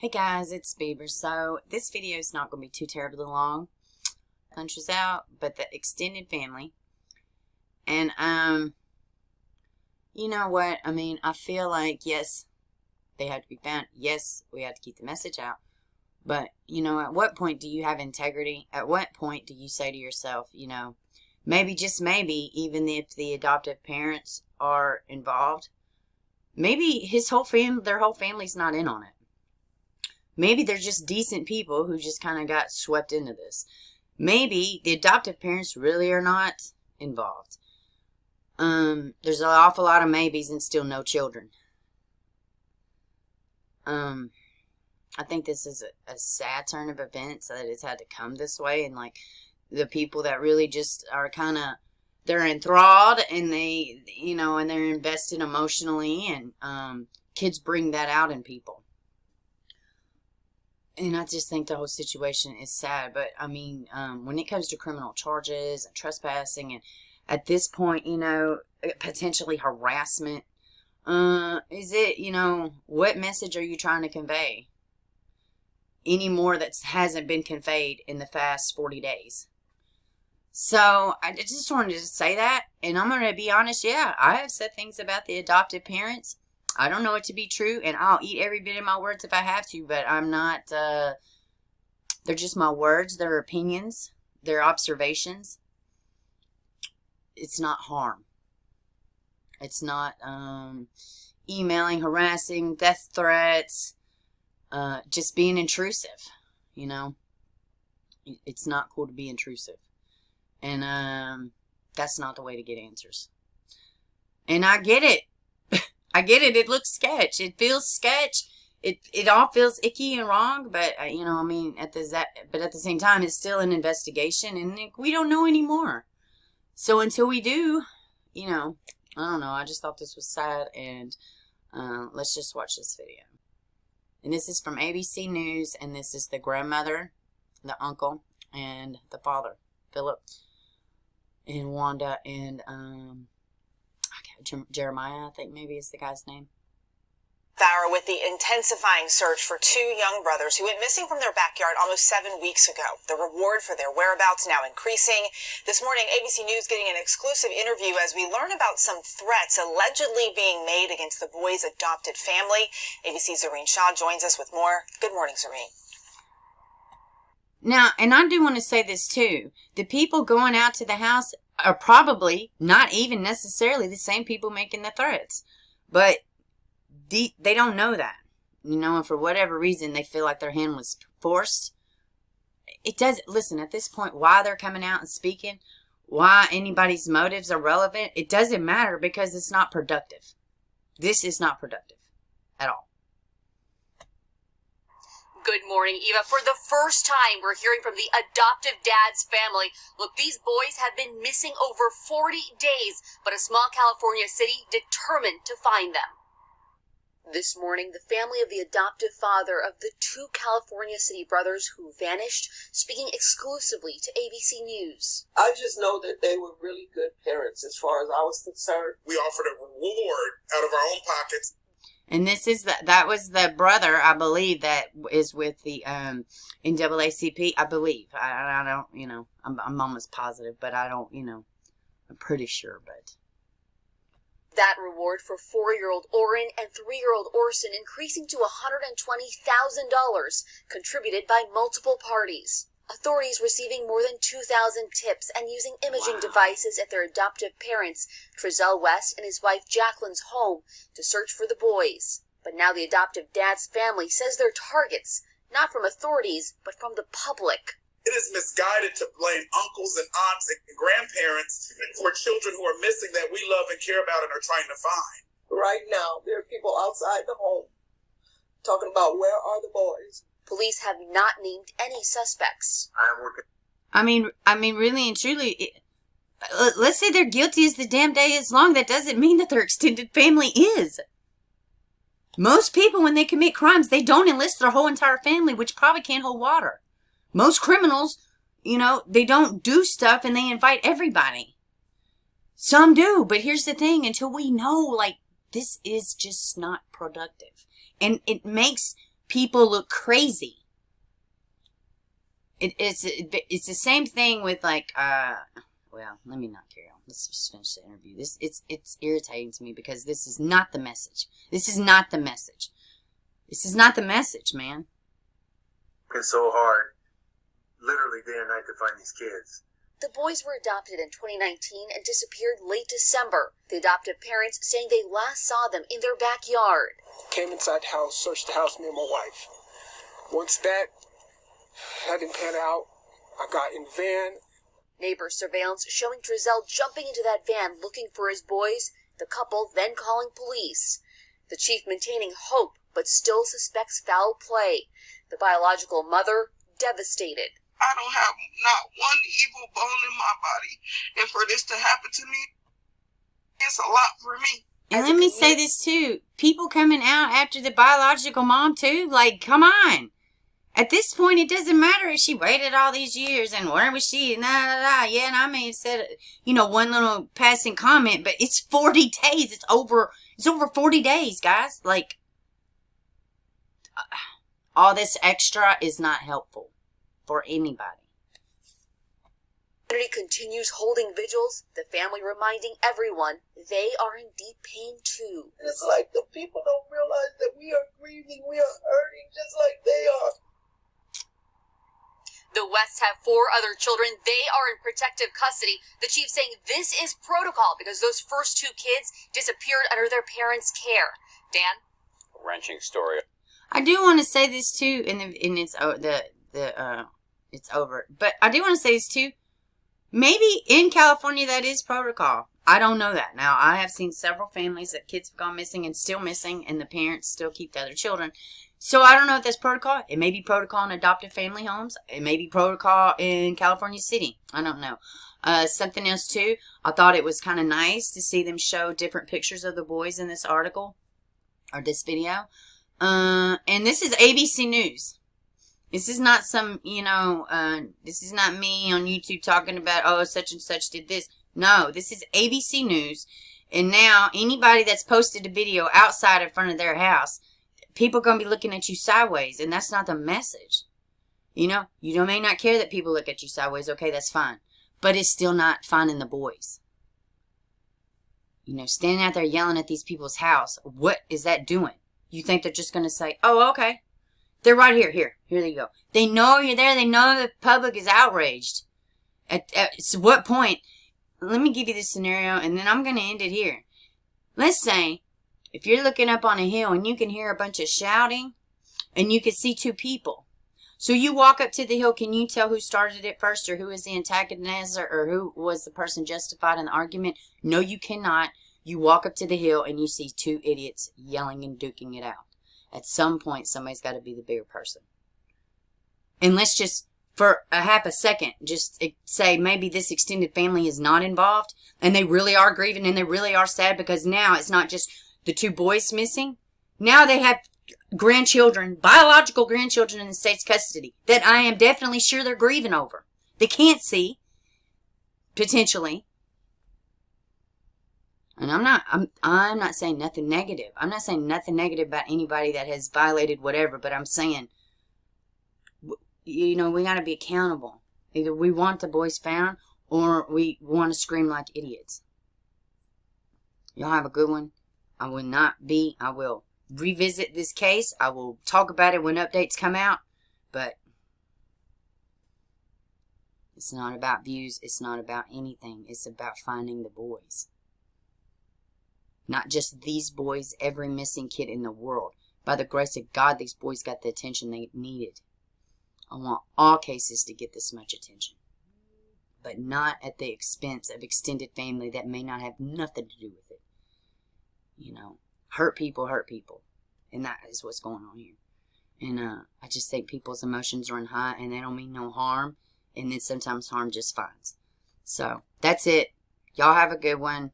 Hey guys, it's Beber. So this video is not going to be too terribly long. Punches out, but the extended family. And you know what? I mean, I feel like yes, they had to be found. Yes, we had to keep the message out. But you know, at what point do you have integrity? At what point do you say to yourself, you know, maybe just maybe, even if the adoptive parents are involved, maybe their whole family's not in on it. Maybe they're just decent people who just kind of got swept into this. Maybe the adoptive parents really are not involved. There's an awful lot of maybes and still no children. I think this is a sad turn of events that it's had to come this way. And like the people that really just are kind of, they're enthralled and they, you know, and they're invested emotionally, and kids bring that out in people. And I just think the whole situation is sad. But, I mean, when it comes to criminal charges and trespassing and at this point, you know, potentially harassment, is it, you know, what message are you trying to convey? Any more that hasn't been conveyed in the past 40 days. So, I just wanted to say that. And I'm going to be honest, yeah, I have said things about the adoptive parents. I don't know it to be true, and I'll eat every bit of my words if I have to, but I'm not, they're just my words, they're opinions, they're observations. It's not harm. It's not, emailing, harassing, death threats, just being intrusive, you know. It's not cool to be intrusive. And, that's not the way to get answers. And I get it. I get it. It looks sketch. It feels sketch. It all feels icky and wrong. But you know, I mean, at the same time, it's still an investigation, and we don't know anymore. So until we do, you know, I don't know. I just thought this was sad, and let's just watch this video. And this is from ABC News, and this is the grandmother, the uncle, and the father, Philip, and Wanda, and Jeremiah, I think maybe is the guy's name. With the intensifying search for two young brothers who went missing from their backyard almost 7 weeks ago. The reward for their whereabouts now increasing. This morning, ABC News getting an exclusive interview as we learn about some threats allegedly being made against the boys' adopted family. ABC's Orrin Shaw joins us with more. Good morning, Orrin. Now, and I do want to say this too. The people going out to the house are probably not even necessarily the same people making the threats. But they don't know that. You know, and for whatever reason, they feel like their hand was forced. It doesn't, listen, at this point, why they're coming out and speaking, why anybody's motives are relevant, it doesn't matter because it's not productive. This is not productive at all. Good morning, Eva. For the first time, we're hearing from the adoptive dad's family. Look, these boys have been missing over 40 days, but a small California city determined to find them. This morning, the family of the adoptive father of the two California city brothers who vanished, speaking exclusively to ABC News. I just know that they were really good parents as far as I was concerned. We offered a reward out of our own pockets. And this is that was the brother, I believe, that is with the NAACP. I believe. I don't, you know, I'm almost positive, but I don't, you know, I'm pretty sure. But that reward for 4-year-old Orrin and 3-year-old Orson increasing to $120,000, contributed by multiple parties. Authorities receiving more than 2,000 tips and using imaging devices at their adoptive parents, Trezell West and his wife Jacqueline's home, to search for the boys. But now the adoptive dad's family says they're targets, not from authorities, but from the public. It is misguided to blame uncles and aunts and grandparents for children who are missing that we love and care about and are trying to find. Right now, there are people outside the home talking about where are the boys. Police have not named any suspects. I mean, really and truly, let's say they're guilty as the damn day is long. That doesn't mean that their extended family is. Most people, when they commit crimes, they don't enlist their whole entire family, which probably can't hold water. Most criminals, you know, they don't do stuff and they invite everybody. Some do, but here's the thing. Until we know, like, this is just not productive. And it makes people look crazy. It's the same thing with like, well, let me not carry on. Let's just finish the interview. It's irritating to me because this is not the message. This is not the message. This is not the message, man. It's so hard, literally day and night, to find these kids. The boys were adopted in 2019 and disappeared late December. The adoptive parents saying they last saw them in their backyard. Came inside the house, searched the house, me and my wife. Once that didn't pan out, I got in the van. Neighbor surveillance showing Drizel jumping into that van looking for his boys, the couple then calling police. The chief maintaining hope, but still suspects foul play. The biological mother devastated. I don't have not one evil bone in my body. And for this to happen to me, it's a lot for me. And let me say this too. People coming out after the biological mom too. Like, come on. At this point, it doesn't matter if she waited all these years and where was she? Yeah, and I may have said, one little passing comment, but it's 40 days. It's over 40 days, guys. Like, all this extra is not helpful for anybody. The community continues holding vigils, the family reminding everyone they are in deep pain too. It's like the people don't realize that we are grieving, we are hurting just like they are. The Wests have 4 other children. They are in protective custody. The chief saying this is protocol because those first 2 kids disappeared under their parents' care. Dan? A wrenching story. I do want to say this too, and it's over. But I do want to say this too. Maybe in California that is protocol. I don't know that. Now, I have seen several families that kids have gone missing and still missing, and the parents still keep the other children. So I don't know if that's protocol. It may be protocol in adoptive family homes. It may be protocol in California City. I don't know. Something else too. I thought it was kind of nice to see them show different pictures of the boys in this article or this video. And this is ABC News. This is not some, this is not me on YouTube talking about, oh, such and such did this. No, this is ABC News. And now anybody that's posted a video outside in front of their house, people are going to be looking at you sideways, and that's not the message. You may not care that people look at you sideways. Okay, that's fine. But it's still not finding the boys. Standing out there yelling at these people's house. What is that doing? You think they're just going to say, oh, okay. They're right here. Here they go. They know you're there. They know the public is outraged. At what point? Let me give you this scenario, and then I'm going to end it here. Let's say, if you're looking up on a hill and you can hear a bunch of shouting and you can see 2 people. So you walk up to the hill. Can you tell who started it first or who is the antagonist or who was the person justified in the argument? No, you cannot. You walk up to the hill and you see 2 idiots yelling and duking it out. At some point, somebody's got to be the bigger person. And let's just, for a half a second, just say maybe this extended family is not involved and they really are grieving and they really are sad because now it's not just the 2 boys missing. Now they have grandchildren, biological grandchildren in the state's custody that I am definitely sure they're grieving over. They can't see, potentially. And I'm not saying nothing negative. I'm not saying nothing negative about anybody that has violated whatever, but I'm saying, we got to be accountable. Either we want the boys found or we want to scream like idiots. Y'all have a good one. I will revisit this case. I will talk about it when updates come out. But it's not about views. It's not about anything. It's about finding the boys. Not just these boys, every missing kid in the world. By the grace of God, these boys got the attention they needed. I want all cases to get this much attention. But not at the expense of extended family that may not have nothing to do with it. Hurt people. And that is what's going on here. And I just think people's emotions run high and they don't mean no harm. And then sometimes harm just finds. So, that's it. Y'all have a good one.